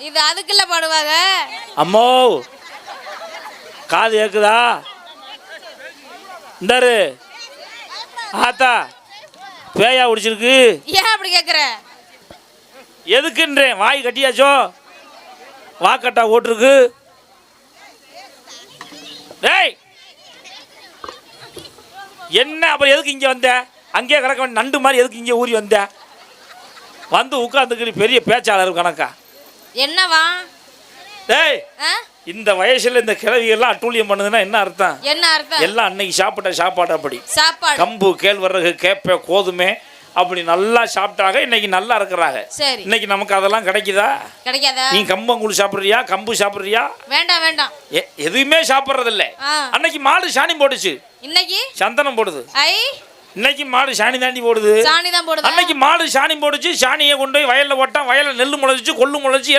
இது அதுக்குள்ள பாடுவாங்க. அம்மோ காது கேக்குதா? இந்தாரு ஆத்தா பேயா குடிச்சிருக்கு. ஏன் அப்படி கேக்குற? எதுக்குன்றேன். வாய் கட்டியாச்சோ? வாக்கட்டா ஓட்டுருக்கு. டேய் என்ன அப்புறம் எதுக்கு இங்கே வந்த? அங்கேயே கிடக்க வேண்டிய நண்டு மாதிரி எதுக்கு இங்கே ஊறி வந்த? வந்து உட்காந்துக்கிட்டு பெரிய பேச்சாளர் கணக்கா என்னவா? டேய் இந்த வயசுல இந்த கிழவிகள்லாம் அட்டூழியம் பண்ணுதுன்னா என்ன அர்த்தம்? என்ன அர்த்தம்? எல்லாம் அன்னைக்கு சாப்பிட்ட சாப்பாடு அப்படி. சாப்பாடு கம்பு கேழ்வரகு கேப்பை கோதுமை அப்படி நல்லா சாப்பிட்டாங்க. இன்னைக்கு நல்லா இருக்கிறாங்க. சரி, இன்னைக்கு நமக்கு அதெல்லாம் கிடைக்குதா? கிடைக்காதா? நீ கம்பங்கூழ் சாப்பிட்றியா? கம்பு சாப்பிட்றியா? வேண்டாம் வேண்டாம். எதுவுமே சாப்பிட்றது இல்லை. அன்னைக்கு மாடு சாணி போட்டுச்சு, இன்னைக்கு சந்தனம் போடுது. இன்னைக்கு மாடு சாணி தாண்டி போடுது. சாணி தான் போடுது. அன்னைக்கு மாடு சாணி போடுச்சு, சாணியை கொண்டு போய் வயல்ல போட்டான். வயல்ல நெல் முளைச்சு கொள்ளு முளைச்சு எல்லாம்